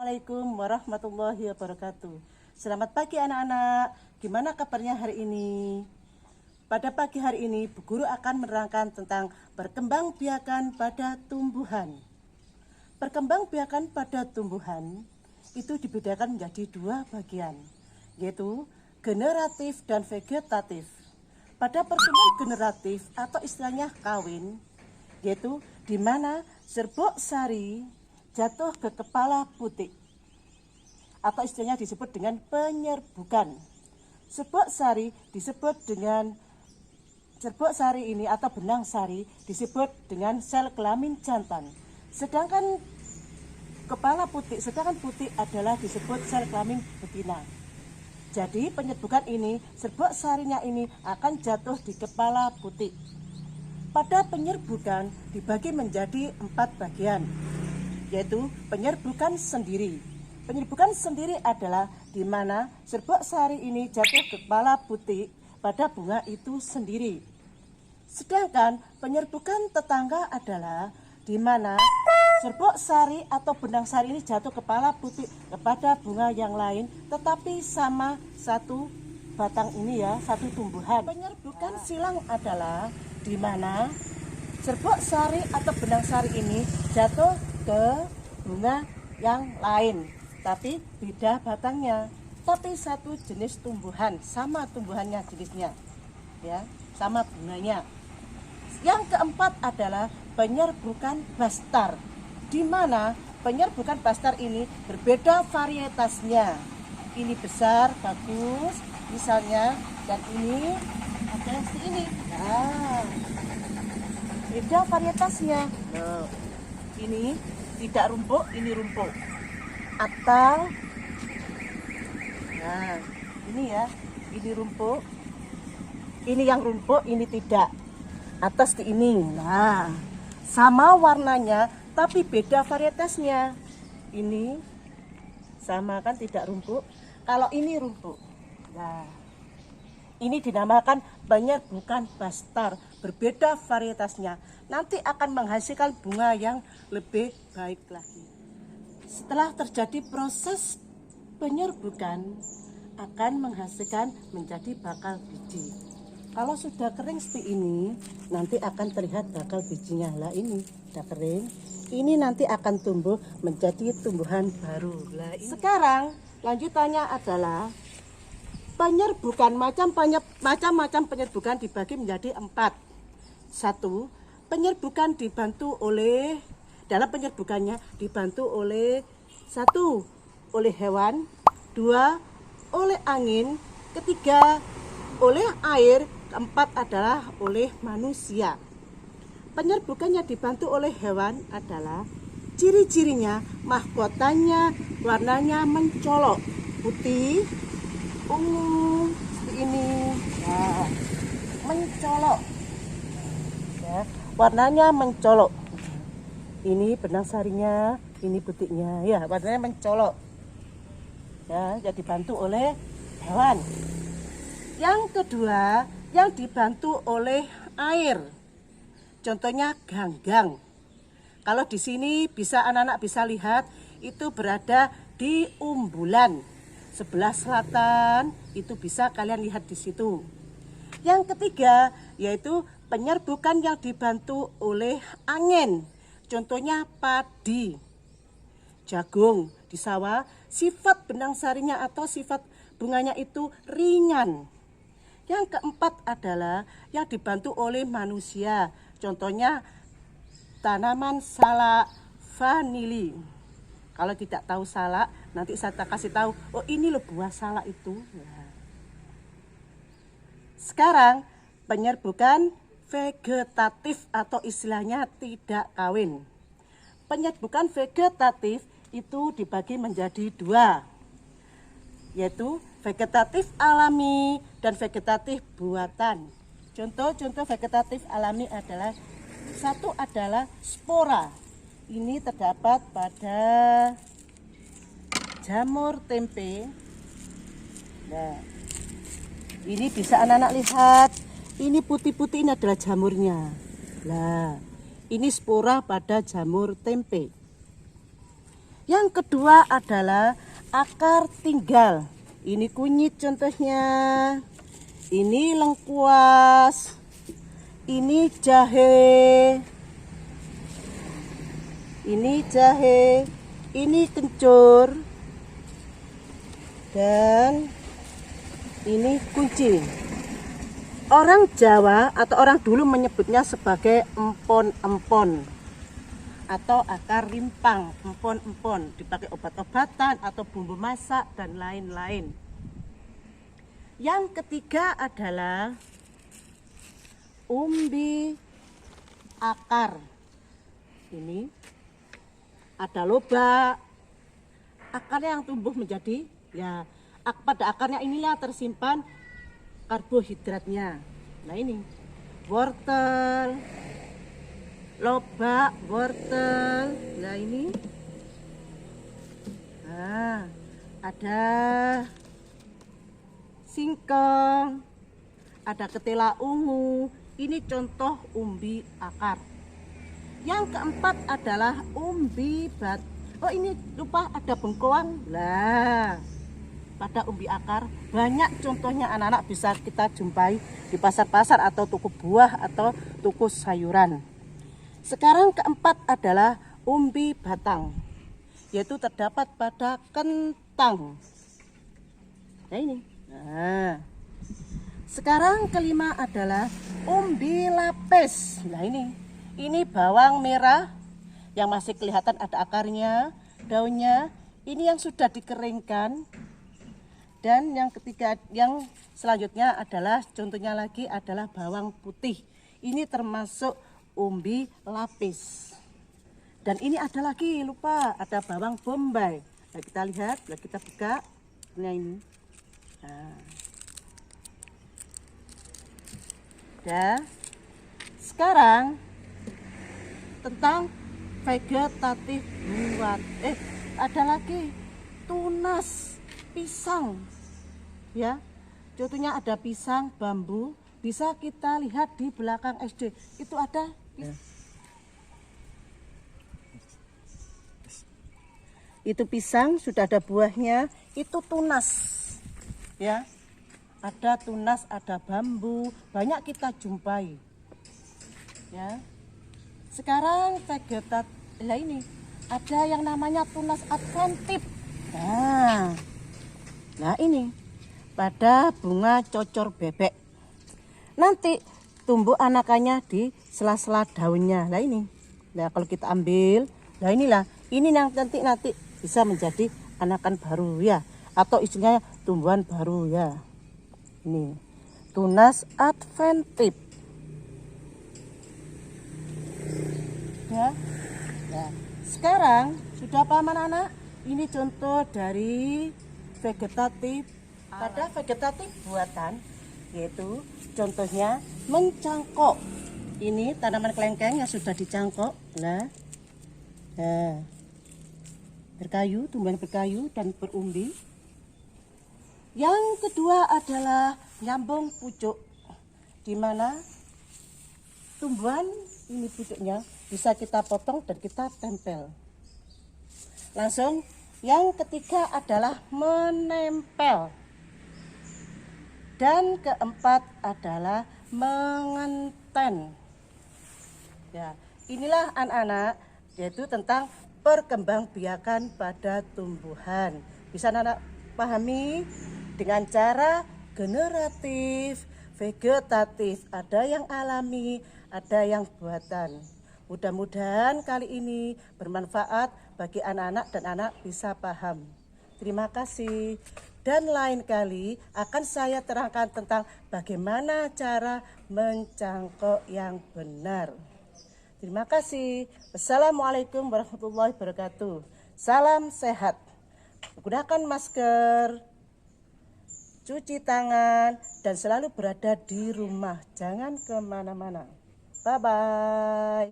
Assalamualaikum warahmatullahi wabarakatuh. Selamat pagi anak-anak. Gimana kabarnya hari ini? Pada pagi hari ini, Bu Guru akan menerangkan tentang perkembangbiakan pada tumbuhan. Perkembangbiakan pada tumbuhan itu dibedakan menjadi dua bagian, yaitu generatif dan vegetatif. Pada perkembangan generatif atau istilahnya kawin, yaitu di mana serbuk sari jatuh ke kepala putik atau istilahnya disebut dengan penyerbukan. Serbuk sari ini atau benang sari disebut dengan sel kelamin jantan. Sedangkan putik adalah disebut sel kelamin betina. Jadi penyerbukan ini, serbuk sarinya ini akan jatuh di kepala putik. Pada penyerbukan dibagi menjadi 4 bagian, yaitu penyerbukan sendiri. Penyerbukan sendiri adalah di mana serbuk sari ini jatuh ke kepala putik pada bunga itu sendiri. Sedangkan penyerbukan tetangga adalah di mana serbuk sari atau benang sari ini jatuh kepala putik kepada bunga yang lain, tetapi sama satu batang ini ya, satu tumbuhan. Penyerbukan silang adalah di mana serbuk sari atau benang sari ini jatuh ke bunga yang lain, tapi beda batangnya, tapi satu jenis tumbuhan, sama tumbuhannya jenisnya, ya, sama bunganya. Yang keempat adalah penyerbukan bastar, di mana penyerbukan bastar ini berbeda varietasnya. Ini besar, bagus, misalnya, dan ini ada seperti ini. Nah, beda varietasnya. Nah, ini tidak rumpuk, ini rumpuk. Atau, nah, ini ya, ini rumpuk. Ini yang rumpuk, ini tidak. Atas di ini. Nah, sama warnanya, tapi beda varietasnya. Ini sama kan, tidak rumpuk. Kalau ini rumpuk. Nah, ini dinamakan penyerbukan bastar, berbeda varietasnya. Nanti akan menghasilkan bunga yang lebih baik lagi. Setelah terjadi proses penyerbukan, akan menghasilkan menjadi bakal biji. Kalau sudah kering seperti ini, nanti akan terlihat bakal bijinya. Lah ini sudah kering, ini nanti akan tumbuh menjadi tumbuhan baru. Lah ini. Sekarang lanjutannya adalah penyerbukan, macam-macam penyerbukan dibagi menjadi 4. 1. Penyerbukan dibantu oleh, dalam penyerbukannya dibantu oleh 1. Oleh hewan, 2. Oleh angin, 3. Oleh air, 4 adalah oleh manusia. Penyerbukannya dibantu oleh hewan adalah ciri-cirinya, mahkotanya, warnanya mencolok, putih, ungu seperti ini. Nah, mencolok ya, warnanya mencolok. Ini benang sarinya, ini putiknya ya, warnanya mencolok ya, jadi dibantu oleh hewan. Yang kedua, yang dibantu oleh air, contohnya ganggang. Kalau di sini bisa anak-anak bisa lihat, itu berada di umbulan sebelah selatan, itu bisa kalian lihat di situ. Yang ketiga yaitu penyerbukan yang dibantu oleh angin, contohnya padi, jagung di sawah. Sifat benang sarinya atau sifat bunganya itu ringan. Yang keempat adalah yang dibantu oleh manusia, contohnya tanaman salak vanili. Kalau tidak tahu salak, nanti saya kasih tahu, oh ini loh buah salak itu. Nah. Sekarang penyerbukan vegetatif atau istilahnya tidak kawin. Penyerbukan vegetatif itu dibagi menjadi 2, yaitu vegetatif alami dan vegetatif buatan. Contoh-contoh vegetatif alami adalah, 1 adalah spora. Ini terdapat pada jamur tempe. Nah, ini bisa anak-anak lihat. Ini putih-putih, ini adalah jamurnya. Nah, ini spora pada jamur tempe. Yang kedua adalah akar tinggal. Ini kunyit contohnya. Ini lengkuas. Ini jahe. Ini jahe. Ini kencur. Dan ini kunci. Orang Jawa atau orang dulu menyebutnya sebagai empon-empon atau akar rimpang, empon-empon, dipakai obat-obatan atau bumbu masak dan lain-lain. Yang ketiga adalah umbi akar. Ini ada lobak, akarnya yang tumbuh menjadi pada akarnya inilah tersimpan karbohidratnya. Nah ini wortel, lobak, wortel. Nah ini ada singkong, ada ketela ungu. Ini contoh umbi akar. Yang keempat adalah umbi Oh ini lupa ada bengkoang. Lah pada umbi akar banyak contohnya anak-anak bisa kita jumpai di pasar-pasar atau toko buah atau toko sayuran. Sekarang keempat adalah umbi batang, yaitu terdapat pada kentang. Nah ini. Nah, sekarang kelima adalah umbi lapis. Nah ini bawang merah yang masih kelihatan ada akarnya, daunnya. Ini yang sudah dikeringkan. Dan yang ketiga, yang selanjutnya adalah contohnya lagi adalah bawang putih. Ini termasuk umbi lapis. Dan ini ada lagi, lupa, ada bawang bombay. Nah, kita lihat, kita buka. Nah ini. Nah. Dan sekarang tentang vegetatif buat. Ada lagi tunas pisang. Ya, contohnya ada pisang bambu, bisa kita lihat di belakang SD. Itu ada. Itu pisang sudah ada buahnya, itu tunas. Ya. Ada tunas, ada bambu, banyak kita jumpai. Ya. Sekarang vegetatif ini ada yang namanya tunas adventif. Nah ini pada bunga cocor bebek. Nanti tumbuh anakannya di sela-sela daunnya. Nah ini. Nah kalau kita ambil, nah inilah. Ini nanti bisa menjadi anakan baru ya, atau istilahnya tumbuhan baru ya. Ini tunas adventif. Ya. Nah, sekarang sudah paham anak-anak? Ini contoh dari vegetatif. Pada vegetatif buatan, yaitu contohnya mencangkok. Ini tanaman kelengkeng yang sudah dicangkok. Nah, berkayu, tumbuhan berkayu dan berumbi. Yang kedua adalah nyambung pucuk, di mana tumbuhan ini pucuknya bisa kita potong dan kita tempel. Langsung, yang ketiga adalah menempel. Dan keempat adalah mengenten. Ya, inilah anak-anak, yaitu tentang perkembangbiakan pada tumbuhan. Bisa anak-anak pahami dengan cara generatif, vegetatif, ada yang alami, ada yang buatan. Mudah-mudahan kali ini bermanfaat bagi anak-anak dan anak bisa paham. Terima kasih. Dan lain kali akan saya terangkan tentang bagaimana cara mencangkok yang benar. Terima kasih. Wassalamualaikum warahmatullahi wabarakatuh. Salam sehat. Gunakan masker, cuci tangan, dan selalu berada di rumah. Jangan kemana-mana. Bye-bye.